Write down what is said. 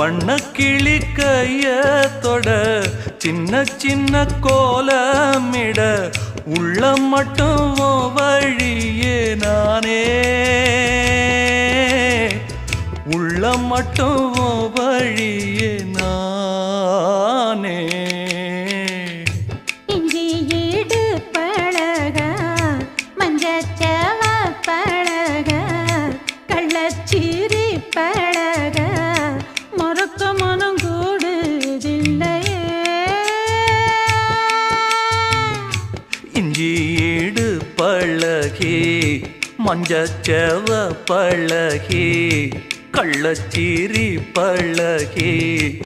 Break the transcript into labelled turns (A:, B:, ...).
A: வண்ணக்கிளி கைய தொட சின்ன சின்ன கோலமிட உள்ளம் மட்டும் வழியே நானே உள்ளம் மட்டும் வழியே நானே
B: இஞ்சி ஈடு பழக மஞ்சச்சவ பழக கள்ளச்சீரி பழக மொறக்க மனம் கூடுதில்லையே
A: இஞ்சி ஈடு பழகி மஞ்சச்சவ பழகி கள்ளச்சீரி பழகி